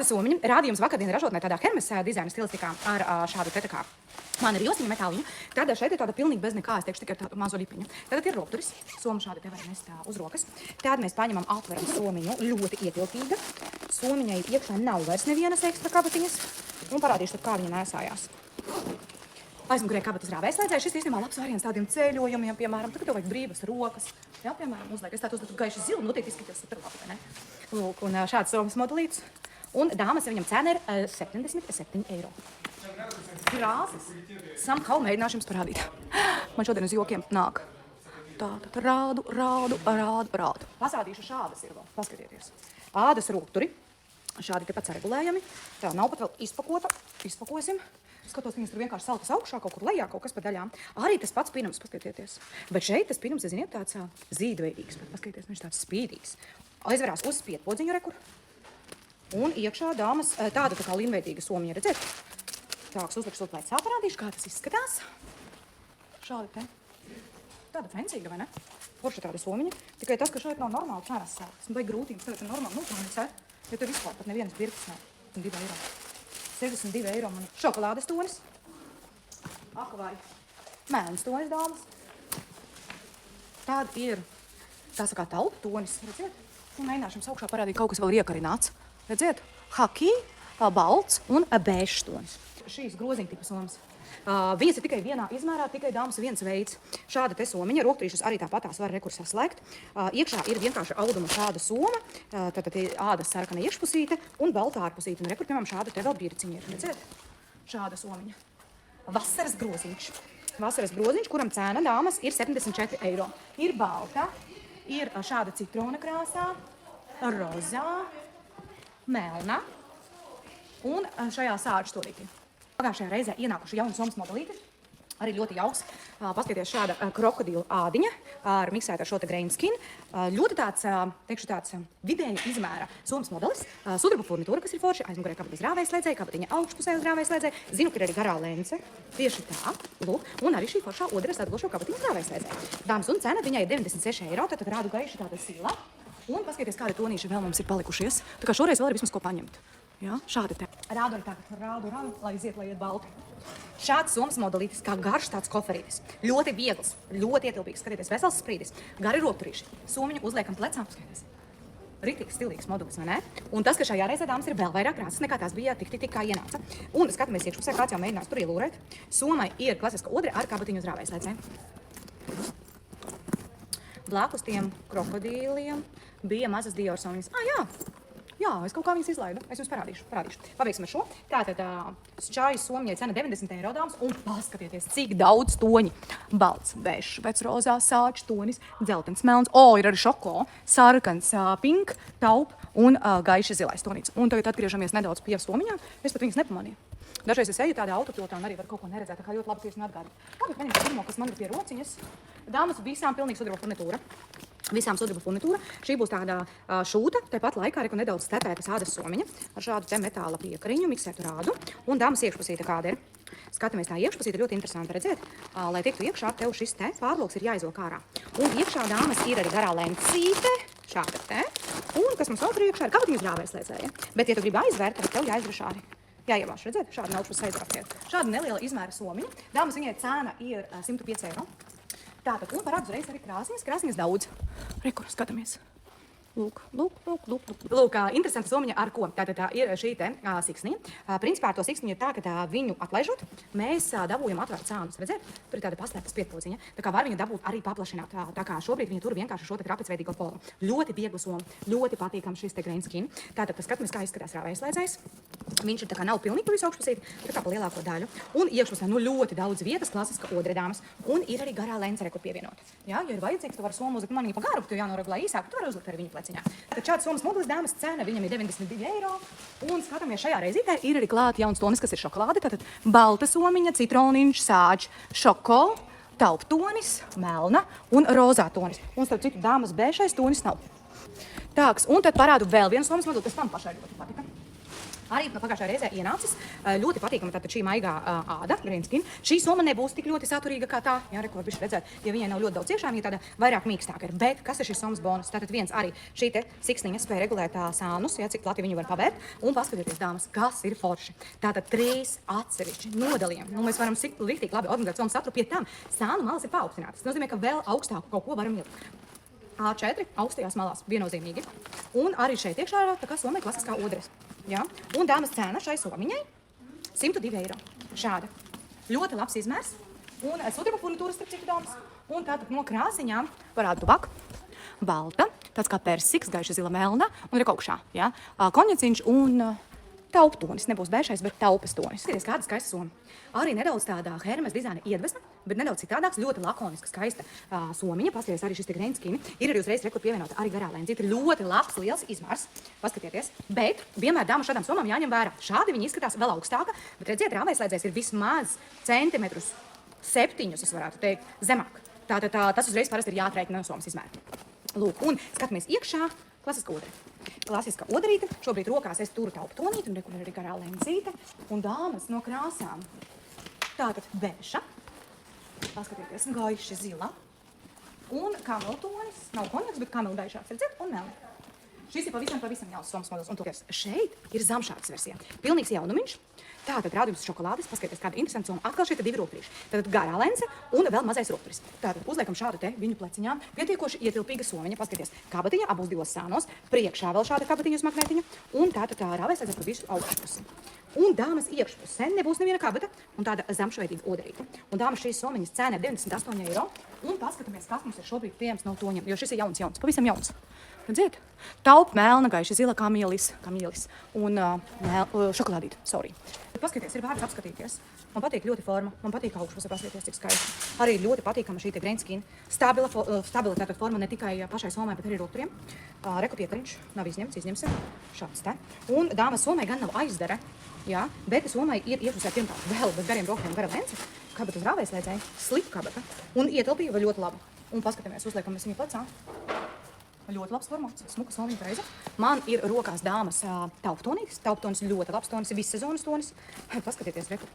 Somiņa rādījums vakardien ražotnē tādā Hermes dizaina stilistikā ar šādu te tā kā man ir josmiņa metāliņu. Tad šeit ir tāda pilnīgi bez nekā, es teikšu tikai tādu mazo lipiņu. Tad ir rokturis, soma šādi te var nest uz rokas. Tad mēs paņemam atveram somiņu, ļoti ietilpīga. Somiņai iekšā nav vairs nevienas ekstra kabatiņas. Un parādīšu tad, kā viņa nēsājās. Aizmugurē kabatas rāvēslēdzēja. Šis īstenībā labs variants tādiem ceļojumiem, piemēram, tad, kad tev vajag brīvas rokas. Jā, piemēram, uzliek, es tādu uzliku gaiši zilu, noteikti izskatījos super labi, vai ne? Lūk, un šāds somas modelīts. Un dāmas viņam cena ir 77 eiro. Krāsas. Somehow mēģināšu jums parādīt. Man šodien uz jokiem nāk. Tātad rādu. Pasādīšu šādas ir vēl. Paskatieties. Ādas rūkturi. Šādi te pats regulējami. Tā nav pat vēl izpakota. Izpakosim. Skatos, viņas tur vienkārši saltas augšā, kaut kur lejā, kaut kas pa daļām. Arī tas pats pinums, paskatieties. Bet šeit tas pinums, ziniet, tāds zīdveidīgs. Paskatieties, viņš tāds spīdīgs. Aizverās uz spiedpodziņu rekur. Un iekšā dāmas tāda tā kā līnveidīga somiņa, redzēt? Tāks uzlikšu lūk, parādīšu, kā tas izskatās. Šādi te. Tāda fencīga, vai ne? Forša tāda somiņa. Tikai tas, ka šeit nav normāli ceras sētas. Man vajag grūtības, tagad ir normāli nopelnīts, jo tur vispār pat nevienas birkas nav. 2 eiro. 62 eiro man šokolādes tonis. Akvāri. Mēnes tonis, dāmas. Tāda ir, tā sakā, taupa tonis, redzēt? Un mēģināšu jums augšā parādīt, kaut kas vēl ir iekarināts. Redziet, haki, balts un bēžs tonis. Šīs groziņa tipa somas. Viņas ir tikai vienā izmērā, tikai dāmas viens veids. Šāda te somiņa, roktrīšas arī tāpatās var rekur saslēgt. Iekšā ir vienkārši auduma šāda soma, tad ādas sarkana iekšpusīte un baltā ārpusīte. Un rekur, piemēram, šāda te vēl birciņa ir, redzēt? Šāda somiņa. Vasaras groziņš. Vasaras groziņš, kuram cena dāmas ir 74 eiro. Ir balta, ir šāda citrona krāsā, rozā, melna un šajā sāģu stolītī. Pagājušajā reizē ienākuši jaunu somas modelīti, arī ļoti jauks. Paskatieties, šāda krokodila ādiņa ar miksētu ar šo te grain skin. Ļoti tāds, teikšu tāds vidēja izmēra somas modelis. Sudraba furnitūra, kas ir forši, aizmugurē kabatas rāvējslēdzēja, kabatiņa augšpusē uz rāvējslēdzēja. Zinu, ka ir arī garā lence, tieši tā, lūk, un arī šī foršā odres atglošo kabatiņas rāvējslēdzēja. Dāmas un cena viņai ir 96 eiro, tad rādu gaiši tāda sila. Un paskatieties, kādi tonīši vēl mums ir palikušies. Tā kā šoreiz vēl ir vismaz ko paņemt. Jā, šādi te. Rādu arī tagad. Rādu, lai iet balti. Šāds somas modelītis, kā garš tāds koferītis. Ļoti viegls, ļoti ietilpīgs. Skatieties, vesels sprīdis. Gari rokturīši. Somiņu uzliekam plecām. Skatieties. Ritīgi stilīgs modelis, vai ne? Un tas, ka šajā reizē dāmas ir vēl vairāk krāsas, nekā tās bija tik kā ienāca. Un skatāmies iekšpusē, kāds jau mēģinās tur ielūrēt. Somai ir klasiska odre ar kabatiņu uz rāvējslēdzēm. Blakus tiem krokodīliem bija mazas Dior somiņas. Jā, es kaut kā viņas izlaidu. Es jums parādīšu. Paveiksim ar šo. Tātad šķājas somiņai cena 90 eiro dāmas. Un paskatieties, cik daudz toņi. Balts, bešs, vecrozā, sāčs, tonis, dzeltens, melns. Ir arī šoko, sarkans, pink, taup un gaiši zilais tonīts. Un tagad atgriežamies nedaudz pie somiņām. Es pat viņas nepamanīju. Dažreiz es eju tādā autopilotā un arī var kaut ko neredzēt, tā kā ļoti labi tieši atgādāt. Tagad paņemsim pirmo, kas man ir pie rociņas. Dāmas visām pilnīgi sudraba furnitūra. Visām sudraba furnitūra. Šī būs tāda šūta, tepat laikā arī nedaudz stepētas ādas somiņa ar šādu te metāla piekariņu, miksētu rādu. Un dāmas iekšpusīte kāda ir. Skatāmies, tā iekšpusīte ļoti interesanti redzēt. Lai tiktu iekšā, tev šis te pārloks ir jāizvilk ārā. Un iekšā dāmas ir arī garā lencīte, šāda te. Un kas mums vēl tur iekšā ir kabatiņas rāvējslēdzēja. Bet, ja tu gribi aizvērt, tad tev jāizdara šādi. Jāievāš, redzēt, šādi nav šis aizvārtiet. Šāda neliela izmēra somiņa. Dāmas viņai cena ir 105 eiro. Tātad, un parādu uzreiz arī krāsniņas daudz. Rekur, skatāmies. Lūk, interesanta somiņa ar ko? Tātad tā ir šī te siksniņa. Principā ar to siksniņu ir tā, ka viņu atlaižot, mēs dabūjam atvērt cānus, redzēt? Tur ir tāda paslēpta spiedpodziņa. Tā kā var viņu dabūt arī paplašināt. Tā kā šobrīd viņa tur vienkārši šo te trapecveidīgo formu. Ļoti viegla soma, ļoti patīkam šis te grain skin. Tātad skatāmies, kā izskatās rāvējslēdzējs. Viņš ir tā kā nav pilnīgi pa visu augšpusīti, tā kā pa lielāko daļu. Un iekšpusē ļoti daudz vietas, klasiska odre dāmas. Un ir arī garā lence, kur pievienot. Jā, ja ir vajadzīgs, tu vari somu uzlikt manī pa garu, tu jānoregulē īsāk, tu vari uzlikt arī viņa pleciņā. Tad šāds somas modelis dāmas cena viņam ir 92 eiro. Un skatāmies, šajā reizītē ir arī klāt jauns tonis, kas ir šokolāde. Tātad balta somiņa, citroniņš, sāģis, šoko, taup tonis, melna un rozā tonis. Un starp citu dāmas bēšais tonis nav. Tāks, un tad parādu vēl vienu somas modeli, kas man pašai ļoti patika. Arī pagājušā reizē ienācis ļoti patīkama tātad šī maigā āda, green skin. Šī soma nebūs tik ļoti saturīga kā tā, jā, ko bišķi redzēt, ja viņai nav ļoti daudz ciešām, viņa tāda vairāk mīkstāka ir. Bet kas ir šis somas bonus? Tātad viens arī šī te siksniņa spēja regulēt sānus, jā, cik plati viņu var pavērt. Un paskatieties, dāmas, kas ir forši. Tātad 3 atsevišķi nodalījumi. Nu, mēs varam riktīgi labi organizēt somas saturu, pie tam sānu malas ir paaugstinātas. Tas nozīmē, ka vēl augstāku kaut ko varam ielikt. A4 augstajās malās viennozīmīgi. Un arī šeit iekšā ir tā kā somai klasiskā odres. Ja? Un dāmas cena šai somiņai 102 eiro. Šāda. Ļoti labs izmērs. Un sudraba furnitūras, starp citu, dāmas. Un tātad no krāsiņām parādu tuvāk. Balta, tāds kā persiks, gaiša zila melna un ir augšā. Ja? Konjaciņš un tauptonis. Nebūs bēšais, bet taupas tonis. Skaties, kāda skaista soma. Arī nedaudz tādā Hermes dizaina iedvesma, bet nedaudz citādāks, ļoti lakoniska, skaista somiņa. Paskaties, arī šis te green skin. Ir arī uzreiz rekur pievienota arī garā lēnzīte. Ir ļoti labs, liels izmērs. Paskatieties. Bet vienmēr dāmas šādām somām jāņem vērā. Šādi viņi izskatās vēl augstāka, bet redziet, rāvēslēdzējs ir vismaz centimetrus 7, es varētu teikt, zemāk. Tātad tas uzreiz parasti ir jāatrēķina no somas izmēra. Lūk, un skatāmies iekšā. Klasiska odre. Klasiska odrīte. Šobrīd rokās es turu tauptonīti, un rekur ir arī garā lēnzīte. Un dāmas no krāsām. Tātad beža. Paskatieties, gaiši zila. Un kameltonis. Nav konjaks, bet kamelu gaišāks. Redzēt? Un melni. Šis ir pavisam jauns somas modelis. Un toties šeit ir zamšāks versija. Pilnīgs jaunumiņš. Tātad rādījums šokolādes. Paskatieties, kāda interesanta soma. Atkal šeit ir 2 rokrīši. Tātad garā lence un vēl mazais rokris. Tātad uzliekam šādu te viņu pleciņām. Pietiekoši ietilpīga somiņa. Paskatieties, kabatiņa abos divos sānos. Priekšā vēl šāda kabatiņa uz magnētiņa. Un tātad rāvēs aiziet par visu augšpusi. Un dāmas iekšpusē nebūs neviena kabata un tāda zamšveidīga odrīte. Un dāmas šīs somiņas cena ir 98 eiro. Un paskatāmies, kas mums ir šobrīd pieejams no toņiem, jo šis ir jauns, pavisam jauns. Redziet? Taupa melna, gaiša zila kamielis un šokolādīte, sorry. Paskatieties, ir vērts apskatīties. Man patīk ļoti forma, man patīk augšpuse, paskatieties, cik skaisti. Arī ļoti patīkama šī te green skin. Stabila tātad forma ne tikai pašai somai, bet arī roturiem. Reku pietariņš nav izņemsim. Šāds te. Un dāmas somai gan nav aizdara, jā, bet somai ir iekšpusē pirmkārt vēl bez gariem rokiem gara lence. Kabata uz rāvēslēdzēju, slipa kabata un ietilpība ļoti laba. Un paskatāmies, uzliekam mēs viņu plecā. Ļoti labs formāts, smuka somiņa reize. Man ir rokās dāmas tauptonītis. Tauptonis ļoti labs tonis, viss sezonas tonis. Paskatieties, reku.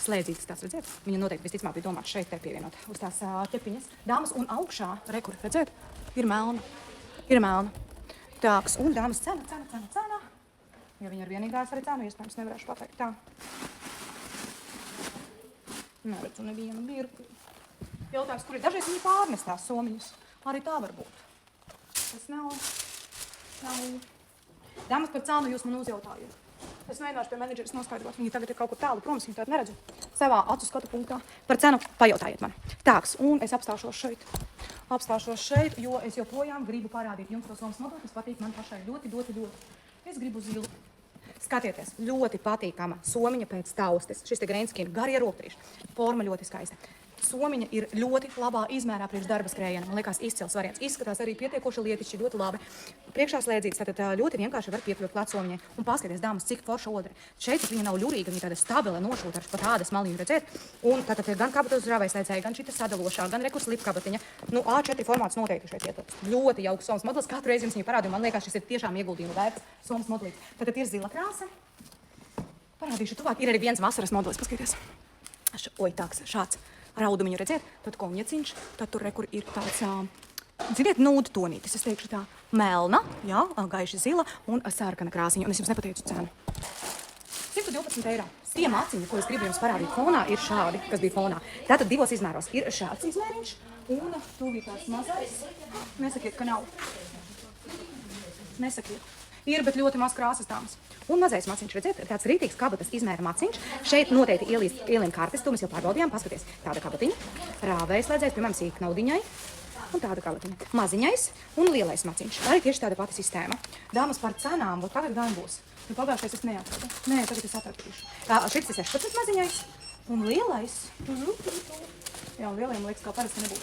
Slēdzītis tāds, redzēt? Viņa noteikti visticamāk bija domāta šeit te pievienot uz tās ķepiņas. Dāmas un augšā, reku, redzēt? Ir melna. Tāks, un dāmas cena. Ja viņa ir vienīgās arī cenu, iespējams nevarēšu pateikt tā. Neredzu nevienu mirkli. Jautājums, kur ir dažreiz viņi pārnestās somiņas. Arī tā var būt. Tas nav. Dāmas, par cenu jūs man uzjautājiet. Es mēģināšu pie menedžeris noskaidrot. Viņi tagad ir kaut kur tālu proms, viņi tādu neredzu. Savā acu skatu punktā. Par cenu pajautājiet man. Tāks, un es apstāšos šeit, jo es joprojām gribu parādīt jums to somas modeli, kas patīk man pašai ļoti. Es gribu zilu. Skatieties, ļoti patīkama somiņa pēc taustes. Šis te green skin, garie rokrīši. Forma ļoti skaista. Somiņa ir ļoti labā izmērā priekš darba skrējiena. Man liekas, izcils variants. Izskatās arī pietiekoši lietišķi, ļoti labi. Priekšā slēdzīts, tātad ļoti vienkārši var piekļūt klāt somiņai. Un paskaties, dāmas, cik forša odre. Šeit viņa nav ļurīga, viņa tāda stabila nošūta ar pat ādas maliņu, redzēt. Un tātad gan kabata uz rāvēslēdzēja, gan šita sadalošā, gan reku slip kabatiņa. Nu, A4 formāts noteikti šeit ietilpst. Ļoti jauks somas modelis. Katru reizi jums viņu parādīju. Man liekas, šis ir tiešām ieguldījumu vērts somas modelis. Tātad ir zila krāsa. Parādīšu tuvāk. Ir arī viens vasaras modelis. Paskatieties. Šāds. Raudumiņu redzēt, tad konjaciņš, tad tur rekur ir tāds, ziniet, nudu tonītis, es teikšu tā, melna, jā, gaiši zila un sārkana krāsiņa, un es jums nepateicu cenu. 112 eiro. Tie maciņi, ko es gribu jums parādīt fonā, ir šādi, kas bija fonā. Tātad divos izmēros ir šāds izmēriņš, un tuvītās mazais. Nesakiet, ka nav. Nesakiet. Ir, bet ļoti maz krāsas dāmas. Un mazais maciņš, redziet, tāds rītīgs kabatas izmēra maciņš. Šeit noteikti ielien kartes, to mēs jau pārbaudījām. Paskaties, tāda kabatiņa, rāvējslēdzējs, piemēram, sīknaudiņai. Un tāda kabatiņa. Maziņais un lielais maciņš. Arī tieši tāda pati sistēma. Dāmas par cenām, tagad gan būs. Nu, pagājušais es neatradu. Nē, tagad es atradīšu. Šis ir 16 maziņais un lielais. Jā, un lielajiem liekas, kā parasti nebūs.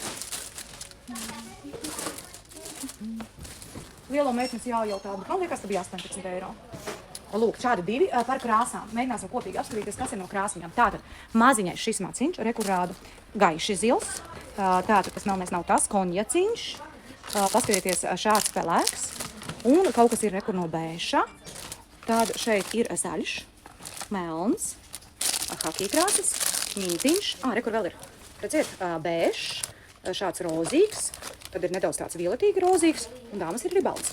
Lielo meitnes jājautā, bet man liekas, ka bija 18 eiro. Lūk, šādi divi par krāsām. Mēģināsim kopīgi apskatīties, kas ir no krāsiņām. Tātad maziņais šis maciņš, rekur rādu gaiši zils. Tātad tas melnais nav tas, konjaciņš. Paskatieties, šāds pelēks. Un kaut kas ir rekur no bēša. Tad šeit ir zaļš, melns, hakija krāsas, mintiņš. Re, kur vēl ir? Redziet, bēžs, šāds rozīgs, tad ir nedaudz tāds violetīgi rozīgs, un dāmas ir arī balts.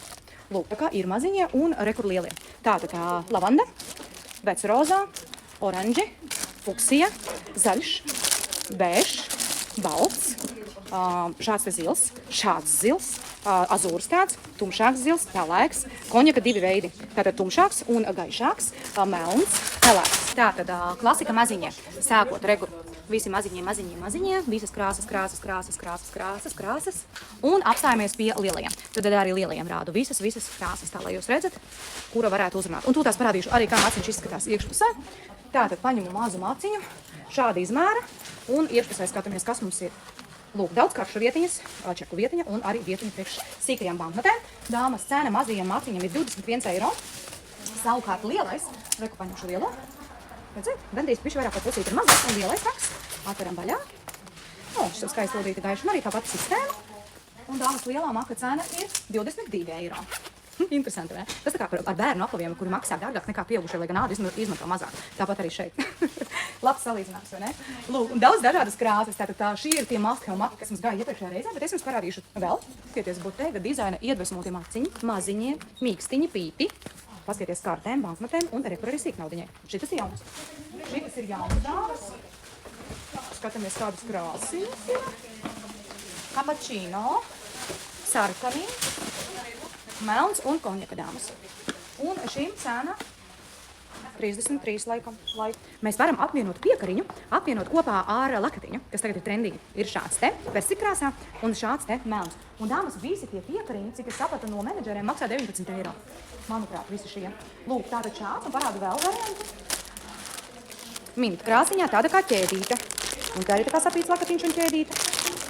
Lūk, tā kā ir maziņie un re, kur lielie. Tātad lavanda, vec rozā, oranži, fuksija, zaļš, bēžs, balts, šāds te zils, šāds zils, azūrs tāds, tumšāks zils, pelēks, konjaka divi veidi. Tātad tumšāks un gaišāks, melns, pelēks. Tātad klasika maziņie, sākot regur. Visi maziņie, visas krāsas, un apstājamies pie lielajiem. Tad arī lielajiem rādu visas krāsas, tā lai jūs redzat, kura varētu uzrunāt. Un tūtās parādīšu arī, kā maciņš izskatās iekšpusē. Tātad paņemu mazu maciņu, šāda izmēra, un iekšpusē skatāmies, kas mums ir. Lūk, daudz karšu vietiņas, čeku vietiņa un arī vietiņa priekš sīkajām banknotēm. Dāmas cena mazajiem maciņam ir 21 eiro. Savukārt lielais, reku paņemšu lielo. Redzēt, gandrīz piši vairāk par pusīt ir mazais un lielais taks. Atveram vaļā. Šis skaisti lodīti gaiši un arī tā pati sistēma. Un dāmas lielā maka cena ir 22 eiro. Interesanti, vai? Tas tā kā ar bērnu apaviem, kuri maksā dārgāk nekā pieaugušie, lai gan ādu izmanto mazāk. Tāpat arī šeit. Labs salīdzinājums, vai ne? Lūk, daudz dažādas krāsas. Tātad šī ir tie must-have maki, kas mums gāja iepriekšējā reizē, bet es jums parādīšu vēl. Skaties, Bottega dizaina iedvesmotie maciņi, maziņie, mīkstiņi, pīpi. Paskaties kartēm, banknotēm un arī sīknaudiņai. Šitas ir jauns. Šitas ir jauns dāmas. Skatāmies, kādas krāsīs ir. Cappuccino, sarkanī, melns un konjaka dāmas. Un šīm cena 33 laikam. Mēs varam apvienot piekariņu, apvienot kopā ar lakatiņu, kas tagad ir trendīgi. Ir šāds te persikrāsā un šāds te melns. Un dāmas visi tie piekariņi, cik es sapratu no menedžeriem, maksā 19 eiro. Manuprāt, visi šie. Lūk, tātad šāds un parādu vēl variantu. Mint krāsiņā tāda kā ķēdīte. Un tā arī tā kā sapīts lakatiņš un ķēdīte.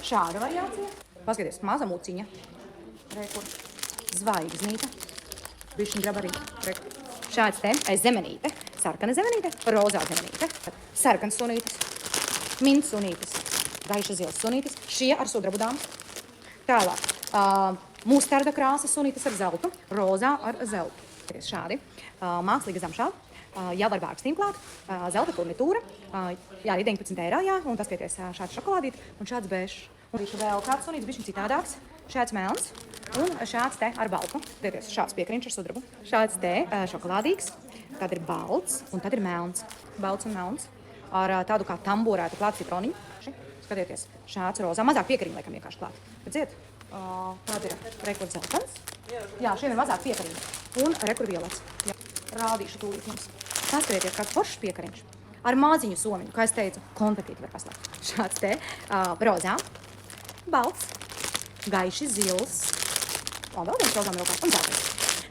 Šāda variācija. Paskaties, maza muciņa. Rekur. Zvaigznīte. Bišķiņ grab arī. Rekur. Šāds te zemenīte. Sarkana zemenīte, rozā zemenīte. Sarkans sunītis. Mint sunītis. Gaiša zils sunītis. Šie ar sudrabu dāmas. Tālāk. Mustarda krāsas sunītis ar zeltu. Rozā ar zeltu. Šādi. Mākslīga zamšāda. Jau ar bārkstīm klāt, zelta furnitūra, jā, arī 19 eiro, jā, un paskaties šāds šokolādīt un šāds bēžs. Un vēl kāds sunīts bišķiņ citādāks, šāds melns un šāds te ar baltu. Skaties, šāds piekariņš ar sudrabu. Šāds te šokolādīgs, tad ir balts un tad ir melns. Balts un melns ar tādu kā tamborētu klāt citroniņu. Skatieties, šāds rozā, mazāk piekariņu laikam vienkārši klāt. Redziet, tāda ir rekord zeltans. Jā, šiem ir mazāk piekariņu un rekord violets. Jā. Rādīšu tūlīt jums. Paskatieties, kāds foršs piekariņš. Ar maziņu somiņu, kā es teicu, konfetīti var paslēgt. Šāds te rozā, balts, gaiši zils, un vēl viens rozām rokās, un zeltais.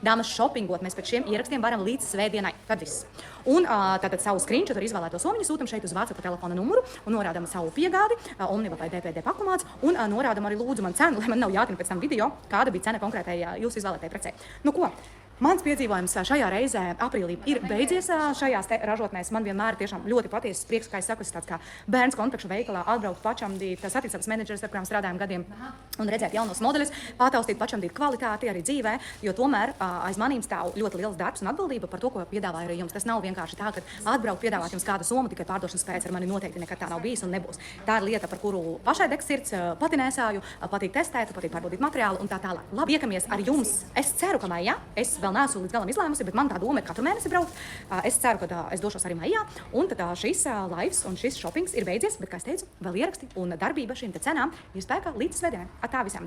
Dāmas šopingot mēs pēc šiem ierakstiem varam līdz svētdienai. Tad viss. Un tātad savu screenshot ar izvēlēto somiņu sūtam šeit uz WhatsApp telefona numuru un norādam savu piegādi, Omniva vai DPD pakumāts, un norādam arī lūdzu man cenu, lai man nav jātina pēc tam video, kāda bija cena konkrētai jūsu izvēlētai precei. Nu ko? Mans piedzīvojums šajā reizē aprīlī ir beidzies šajās te ražotnēs. Man vienmēr tiešām ļoti patiesas prieks, kā es saku, es tāds kā bērns konfekšu veikalā atbraukt pašamdīt, satikt savas menedžeres, ar kurām strādājam gadiem un redzēt jaunos modeļus, pataustīt pašamdīt kvalitāti arī dzīvē, jo tomēr aiz manīm stāv ļoti liels darbs un atbildība par to, ko piedāvāju arī jums. Tas nav vienkārši tā, ka atbraukt piedāvāt jums kādu somu, tikai pārdošanas pēc ar mani noteikti nekad tā nav bijis un nebūs. Tā ir lieta, par kuru pašai deg sirds, patinēsāju, patīk testēt, patīk pārbaudīt materiālu un tā tālāk. Labi, tiekamies ar jums. Es ceru, ka maijā. Es vēl neesmu līdz galam izlēmusi, bet man tā doma ir katru mēnesi braukt. Es ceru, ka es došos arī maijā. Un tad šis laivs un šis shoppings ir beidzies, bet, kā es teicu, vēl ieraksti un darbība šīm te cenām ir spēkā līdz svētdienai. Tā visiem!